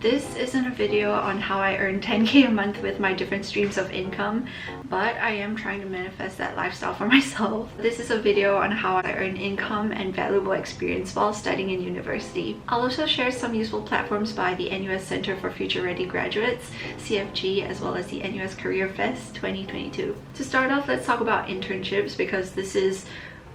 This isn't a video on how I earn 10k a month with my different streams of income, but I am trying to manifest that lifestyle for myself. This is a video on how I earn income and valuable experience while studying in university. I'll also share some useful platforms by the NUS Center for Future Ready Graduates, CFG, as well as the NUS Career Fest 2022. To start off, let's talk about internships, because this is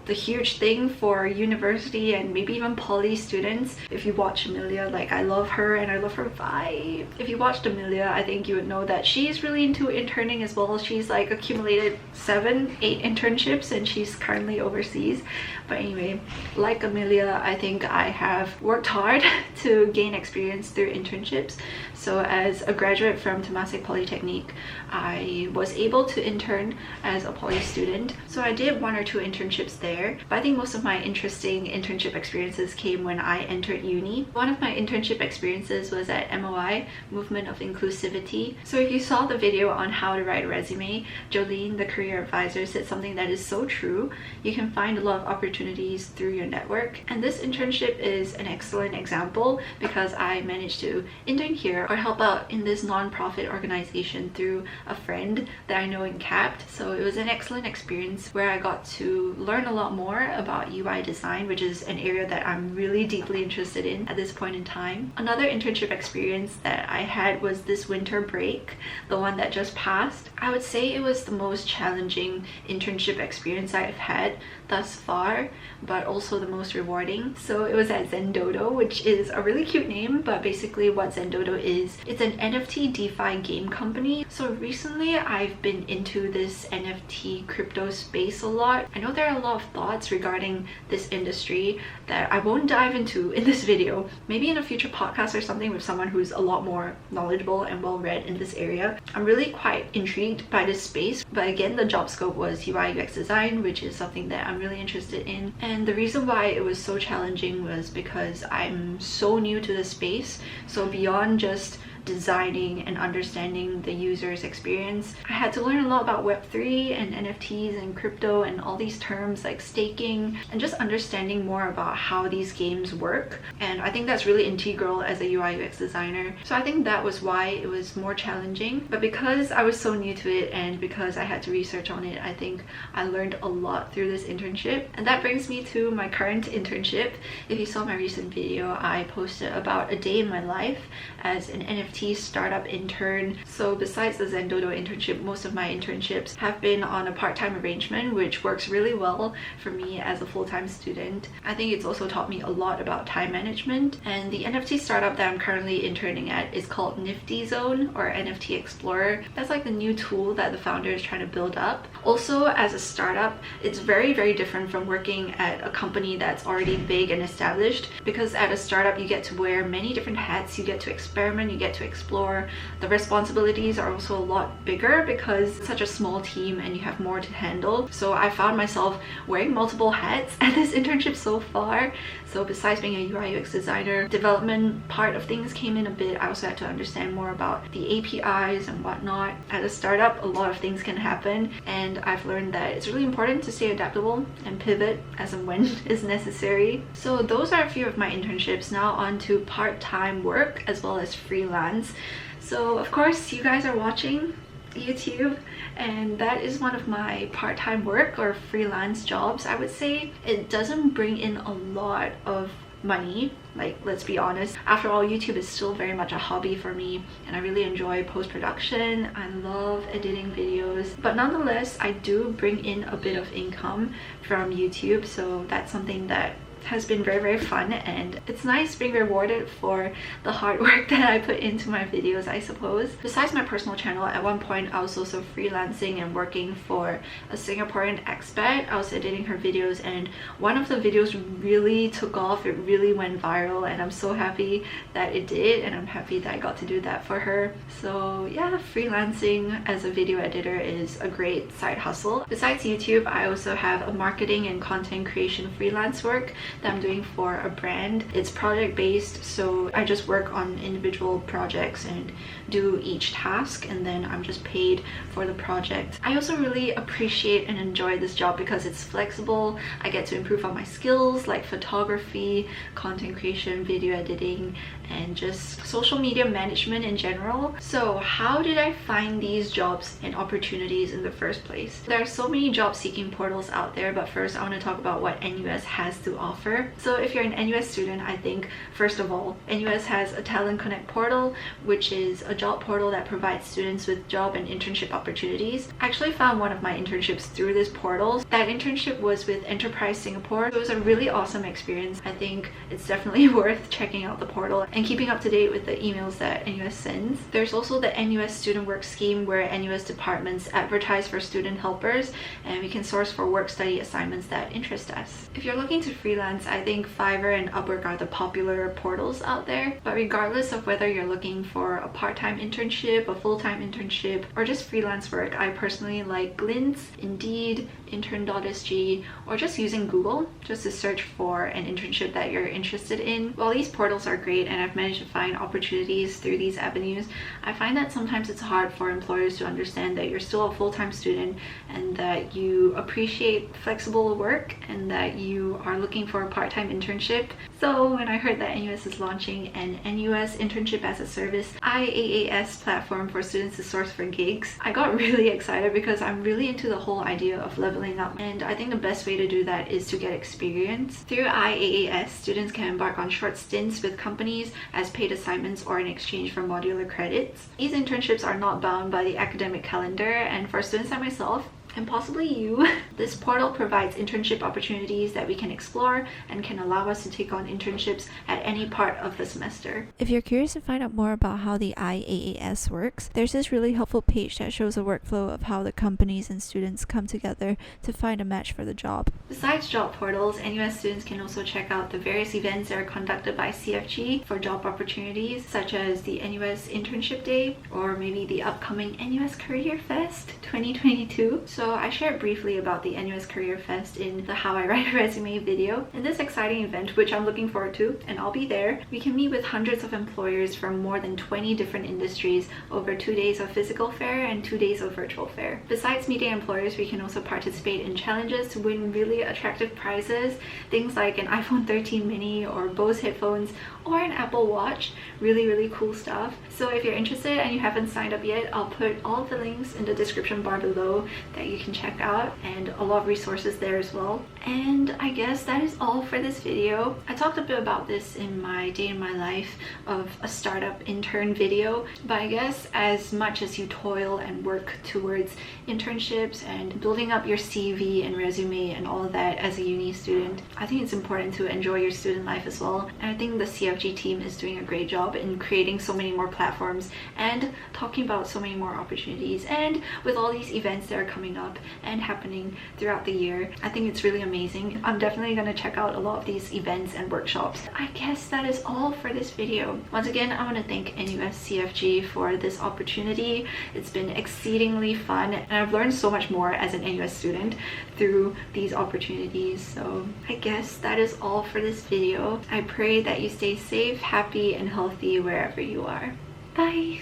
the huge thing for university and maybe even poly students. If you watch Amelia, like, I love her and I love her vibe. If you watched Amelia, I think you would know that she's really into interning as well. She's like accumulated 7-8 internships and she's currently overseas. But anyway, like Amelia, I think I have worked hard to gain experience through internships. So as a graduate from Temasek Polytechnic, I was able to intern as a poly student. So I did 1 or 2 internships there, but I think most of my interesting internship experiences came when I entered uni. One of my internship experiences was at MOI, Movement of Inclusivity. So if you saw the video on how to write a resume, Jolene, the career advisor, said something that is so true. You can find a lot of opportunities through your network, and this internship is an excellent example because I managed to intern here or help out in this non-profit organization through a friend that I know in CAPT. So it was an excellent experience where I got to learn a lot more about UI design, which is an area that I'm really deeply interested in at this point in time. Another internship experience that I had was this winter break, the one that just passed. I would say it was the most challenging internship experience I've had thus far, but also the most rewarding. So it was at Zendodo, which is a really cute name, but basically what Zendodo is, it's an NFT DeFi game company. So recently I've been into this NFT crypto space a lot. I know there are a lot of thoughts regarding this industry that I won't dive into in this video. Maybe in a future podcast or something with someone who's a lot more knowledgeable and well-read in this area. I'm really quite intrigued by this space, but again, the job scope was UI UX design, which is something that I'm really interested in. And the reason why it was so challenging was because I'm so new to the space. So beyond just designing and understanding the user's experience, I had to learn a lot about Web3 and NFTs and crypto and all these terms like staking, and just understanding more about how these games work. And I think that's really integral as a UI UX designer. So I think that was why it was more challenging. But because I was so new to it and because I had to research on it, I think I learned a lot through this internship. And that brings me to my current internship. If you saw my recent video, I posted about a day in my life as an NFT startup intern. So besides the Zendodo internship, most of my internships have been on a part-time arrangement, which works really well for me as a full-time student. I think it's also taught me a lot about time management. And the NFT startup that I'm currently interning at is called Nifty Zone, or NFT Explorer. That's like the new tool that the founder is trying to build up. Also, as a startup, it's very, very different from working at a company that's already big and established, because at a startup you get to wear many different hats, you get to experiment, you get to explore. The responsibilities are also a lot bigger because it's such a small team and you have more to handle. So I found myself wearing multiple hats at this internship so far. So besides being a UI UX designer, development part of things came in a bit. I also had to understand more about the APIs and whatnot. At a startup, a lot of things can happen, and I've learned that it's really important to stay adaptable and pivot as and when is necessary. So those are a few of my internships. Now on to part-time work as well as freelance. So of course you guys are watching YouTube, and that is one of my part-time work or freelance jobs. I would say it doesn't bring in a lot of money, like, let's be honest. After all, YouTube is still very much a hobby for me, and I really enjoy post-production. I love editing videos, but nonetheless I do bring in a bit of income from YouTube. So that's something that has been very, very fun, and it's nice being rewarded for the hard work that I put into my videos, I suppose. Besides my personal channel, at one point I was also freelancing and working for a Singaporean expat. I was editing her videos, and one of the videos really took off. It really went viral, and I'm so happy that it did, and I'm happy that I got to do that for her. So yeah, freelancing as a video editor is a great side hustle. Besides YouTube, I also have a marketing and content creation freelance work that I'm doing for a brand. It's project based, so I just work on individual projects and do each task, and then I'm just paid for the project. I also really appreciate and enjoy this job because it's flexible. I get to improve on my skills like photography, content creation, video editing, and just social media management in general. So how did I find these jobs and opportunities in the first place? There are so many job seeking portals out there, but first I want to talk about what NUS has to offer. So if you're an NUS student, I think first of all, NUS has a Talent Connect portal, which is a job portal that provides students with job and internship opportunities. I actually found one of my internships through this portal. That internship was with Enterprise Singapore. It was a really awesome experience. I think it's definitely worth checking out the portal and keeping up to date with the emails that NUS sends. There's also the NUS Student Work Scheme, where NUS departments advertise for student helpers, and we can source for work study assignments that interest us. If you're looking to freelance, I think Fiverr and Upwork are the popular portals out there. But regardless of whether you're looking for a part-time internship, a full-time internship, or just freelance work, I personally like Glints, Indeed, Intern.sg, or just using Google just to search for an internship that you're interested in. While these portals are great and I've managed to find opportunities through these avenues, I find that sometimes it's hard for employers to understand that you're still a full-time student and that you appreciate flexible work and that you are looking for a part-time internship. So when I heard that NUS is launching an NUS Internship as a Service IAAS platform for students to source for gigs, I got really excited because I'm really into the whole idea of leveling up, and I think the best way to do that is to get experience. Through IAAS, students can embark on short stints with companies as paid assignments or in exchange for modular credits. These internships are not bound by the academic calendar, and for students like myself, and possibly you, this portal provides internship opportunities that we can explore and can allow us to take on internships at any part of the semester. If you're curious to find out more about how the IAAS works, there's this really helpful page that shows a workflow of how the companies and students come together to find a match for the job. Besides job portals, NUS students can also check out the various events that are conducted by CFG for job opportunities, such as the NUS Internship Day or maybe the upcoming NUS Career Fest 2022. So I shared briefly about the NUS Career Fest in the How I Write a Resume video. In this exciting event, which I'm looking forward to, and I'll be there, we can meet with hundreds of employers from more than 20 different industries over 2 days of physical fair and 2 days of virtual fair. Besides meeting employers, we can also participate in challenges to win really attractive prizes, things like an iPhone 13 mini or Bose headphones or an Apple Watch. Really cool stuff. So if you're interested and you haven't signed up yet, I'll put all the links in the description bar below that you can check out, and a lot of resources there as well. And I guess that is all for this video. I talked a bit about this in my day in my life of a startup intern video, but I guess as much as you toil and work towards internships and building up your CV and resume and all of that as a uni student, I think it's important to enjoy your student life as well. And I think the CFG team is doing a great job in creating so many more platforms and talking about so many more opportunities, and with all these events that are coming up and happening throughout the year, I think it's really amazing. I'm definitely going to check out a lot of these events and workshops. I guess that is all for this video. Once again, I want to thank NUS CFG for this opportunity. It's been exceedingly fun, and I've learned so much more as an NUS student through these opportunities. So I guess that is all for this video. I pray that you stay safe, happy, and healthy wherever you are. Bye!